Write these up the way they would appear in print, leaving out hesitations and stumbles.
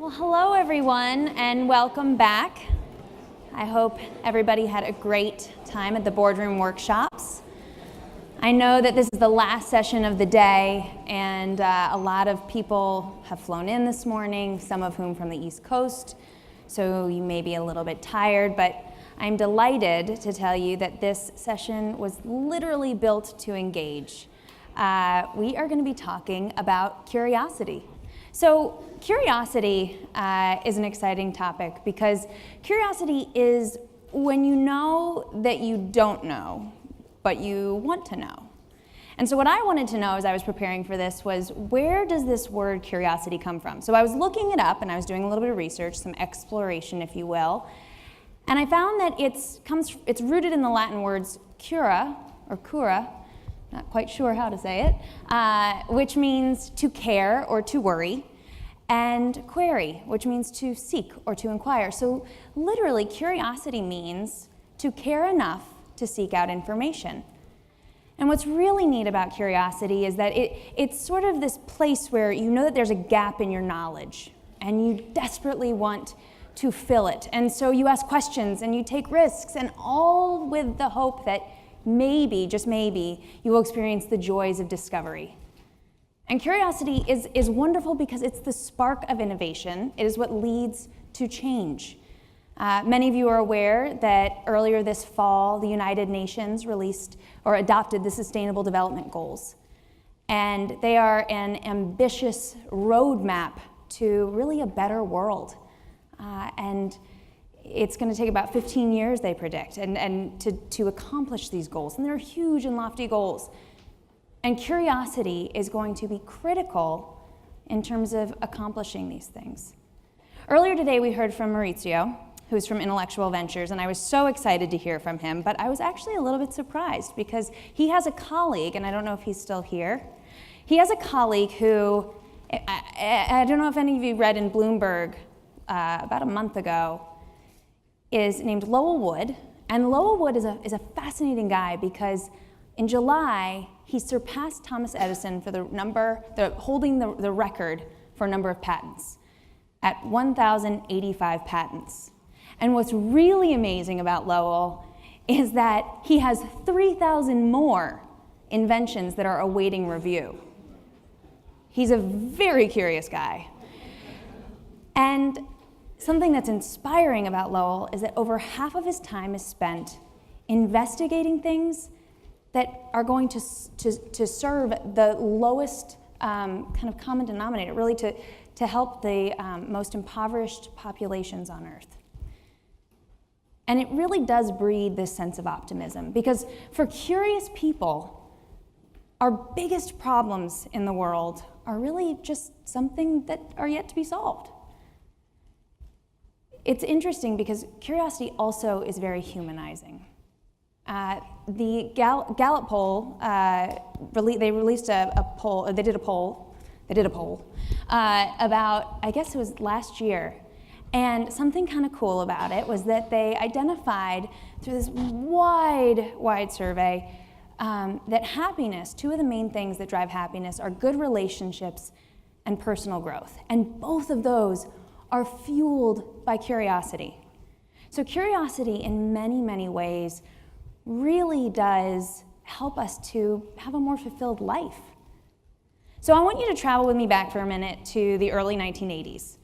Well, hello everyone, and welcome back. I hope everybody had a great time at the boardroom workshops. I know that this is the last session of the day, and a lot of people have flown in this morning, some of whom from the East Coast, so you may be a little bit tired, but I'm delighted to tell you that this session was literally built to engage. We are going to be talking about curiosity. So curiosity is an exciting topic because curiosity is when you know that you don't know, but you want to know. And so what I wanted to know as I was preparing for this was, where does this word curiosity come from? So I was looking it up and I was doing a little bit of research, some exploration, if you will, and I found that it's rooted in the Latin words cura, or cura, not quite sure how to say it, which means to care or to worry, and query, which means to seek or to inquire. So literally, curiosity means to care enough to seek out information. And what's really neat about curiosity is that it's sort of this place where you know that there's a gap in your knowledge, and you desperately want to fill it. And so you ask questions, and you take risks, and all with the hope that maybe, just maybe, you will experience the joys of discovery. And curiosity is wonderful because it's the spark of innovation. It is what leads to change. Many of you are aware that earlier this fall, the United Nations released or adopted the Sustainable Development Goals. And they are an ambitious roadmap to really a better world. And it's going to take about 15 years, they predict, and to accomplish these goals. And they're huge and lofty goals. And curiosity is going to be critical in terms of accomplishing these things. Earlier today, we heard from Maurizio, who's from Intellectual Ventures, and I was so excited to hear from him, but I was actually a little bit surprised because he has a colleague, and I don't know if he's still here. He has a colleague who, I don't know if any of you read in Bloomberg about a month ago, is named Lowell Wood. And Lowell Wood is a fascinating guy because in July, he surpassed Thomas Edison for holding the record for a number of patents at 1,085 patents. And what's really amazing about Lowell is that he has 3,000 more inventions that are awaiting review. He's a very curious guy. And something that's inspiring about Lowell is that over half of his time is spent investigating things that are going to serve the lowest kind of common denominator, really to help the most impoverished populations on Earth. And it really does breed this sense of optimism, because for curious people, our biggest problems in the world are really just something that are yet to be solved. It's interesting because curiosity also is very humanizing. The Gallup poll, they released a poll, they did a poll about, I guess it was last year, and something kind of cool about it was that they identified through this wide survey that happiness, two of the main things that drive happiness are good relationships and personal growth, and both of those are fueled by curiosity. So curiosity in many, many ways really does help us to have a more fulfilled life. So I want you to travel with me back for a minute to the early 1980s.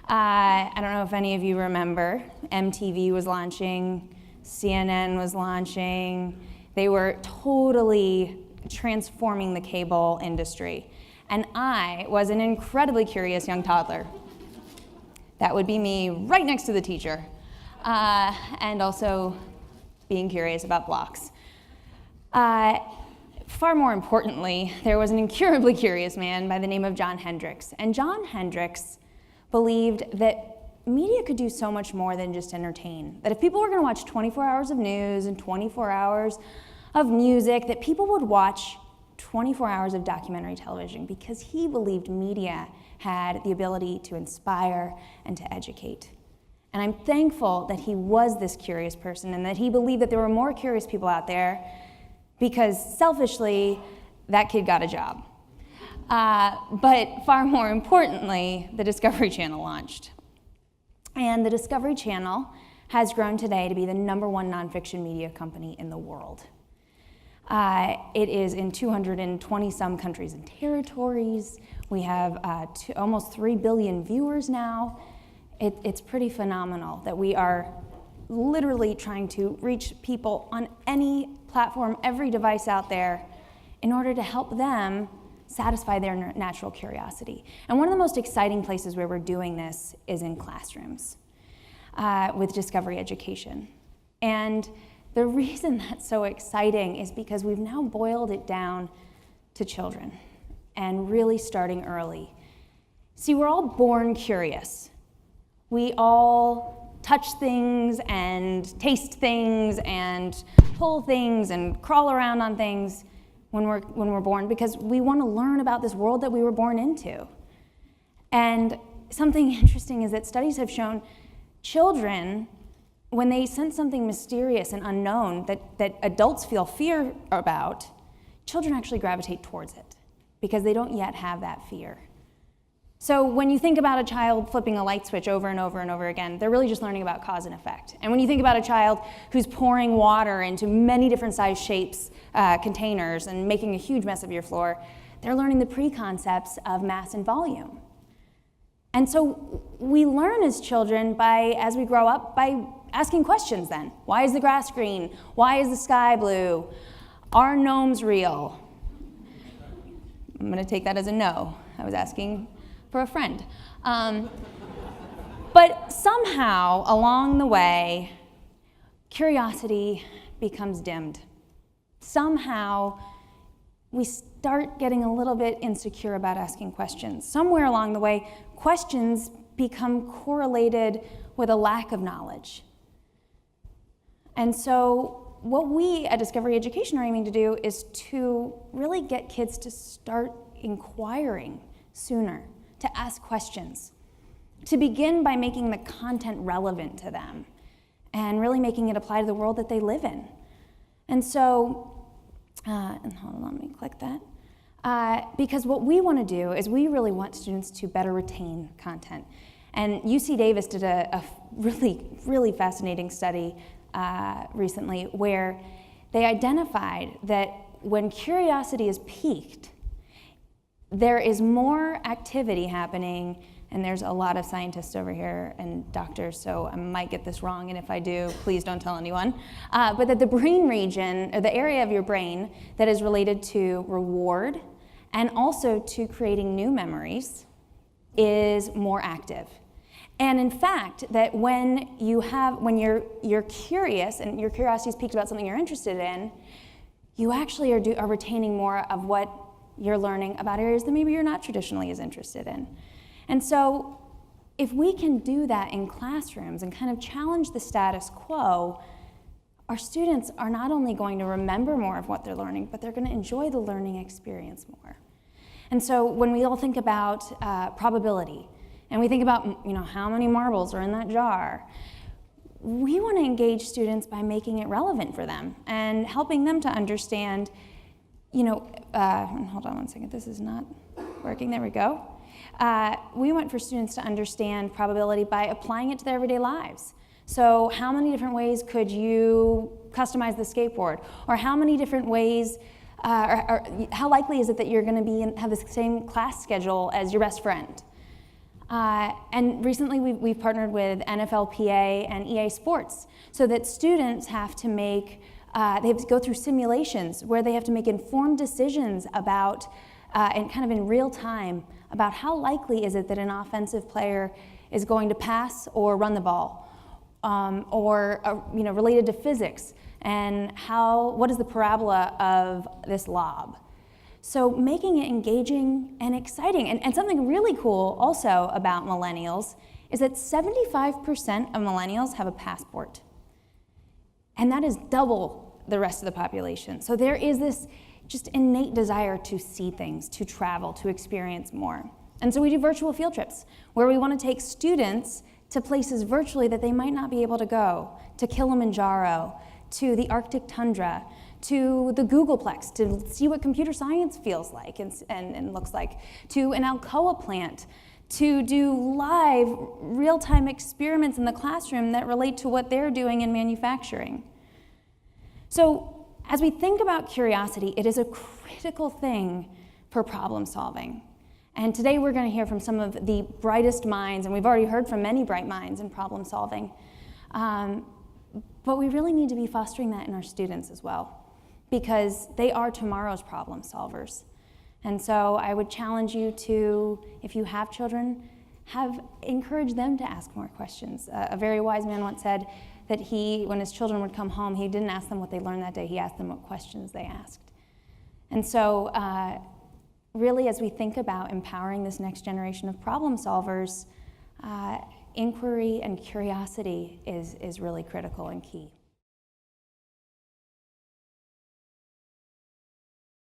I don't know if any of you remember, MTV was launching, CNN was launching. They were totally transforming the cable industry. And I was an incredibly curious young toddler. That would be me right next to the teacher. And also being curious about blocks. Far more importantly, there was an incurably curious man by the name of John Hendricks. And John Hendricks believed that media could do so much more than just entertain. That if people were going to watch 24 hours of news and 24 hours of music, that people would watch 24 hours of documentary television, because he believed media had the ability to inspire and to educate. And I'm thankful that he was this curious person and that he believed that there were more curious people out there, because selfishly, that kid got a job. But far more importantly, the Discovery Channel launched. And the Discovery Channel has grown today to be the #1 nonfiction media company in the world. It is in 220 some countries and territories. We have almost 3 billion viewers now. It's pretty phenomenal that we are literally trying to reach people on any platform, every device out there, in order to help them satisfy their natural curiosity. And one of the most exciting places where we're doing this is in classrooms with Discovery Education. And the reason that's so exciting is because we've now boiled it down to children and really starting early. See, we're all born curious. We all touch things and taste things and pull things and crawl around on things when we're born, because we want to learn about this world that we were born into. And something interesting is that studies have shown children, when they sense something mysterious and unknown that adults feel fear about, children actually gravitate towards it because they don't yet have that fear. So when you think about a child flipping a light switch over and over and over again, they're really just learning about cause and effect. And when you think about a child who's pouring water into many different size shapes, containers, and making a huge mess of your floor, they're learning the pre-concepts of mass and volume. And so we learn as children as we grow up, by asking questions then. Why is the grass green? Why is the sky blue? Are gnomes real? I'm gonna take that as a no. I was asking for a friend. But somehow along the way, curiosity becomes dimmed. Somehow we start getting a little bit insecure about asking questions. Somewhere along the way, questions become correlated with a lack of knowledge. And so what we at Discovery Education are aiming to do is to really get kids to start inquiring sooner, to ask questions, to begin by making the content relevant to them and really making it apply to the world that they live in. And so, and hold on, let me click that. Because what we want to do is we really want students to better retain content. And UC Davis did a really, really fascinating study recently where they identified that when curiosity is piqued, there is more activity happening, and there's a lot of scientists over here and doctors, so I might get this wrong, and if I do, please don't tell anyone, but that the brain region, or the area of your brain that is related to reward and also to creating new memories, is more active. And in fact, that when you're curious and your curiosity is piqued about something you're interested in, you actually are retaining more of what you're learning about areas that maybe you're not traditionally as interested in. And so if we can do that in classrooms and kind of challenge the status quo, our students are not only going to remember more of what they're learning, but they're going to enjoy the learning experience more. And so when we all think about probability, and we think about how many marbles are in that jar, we want to engage students by making it relevant for them and helping them to understand, hold on one second, this is not working, there we go. We want for students to understand probability by applying it to their everyday lives. So how many different ways could you customize the skateboard? Or how many different ways, or how likely is it that you're going to have the same class schedule as your best friend? And recently we've partnered with NFLPA and EA Sports so that students have to they have to go through simulations where they have to make informed decisions about, and kind of in real time, about how likely is it that an offensive player is going to pass or run the ball, or related to physics, and what is the parabola of this lob. So making it engaging and exciting. And something really cool also about millennials is that 75% of millennials have a passport. And that is double the rest of the population. So there is this just innate desire to see things, to travel, to experience more. And so we do virtual field trips where we want to take students to places virtually that they might not be able to go, to Kilimanjaro, to the Arctic tundra, to the Googleplex to see what computer science feels like and looks like, to an Alcoa plant to do live, real-time experiments in the classroom that relate to what they're doing in manufacturing. So as we think about curiosity, it is a critical thing for problem solving. And today we're going to hear from some of the brightest minds, and we've already heard from many bright minds in problem solving. But we really need to be fostering that in our students as well, because they are tomorrow's problem solvers. And so I would challenge you to, if you have children, encourage them to ask more questions. A very wise man once said that when his children would come home, he didn't ask them what they learned that day, he asked them what questions they asked. And so really, as we think about empowering this next generation of problem solvers, inquiry and curiosity is really critical and key.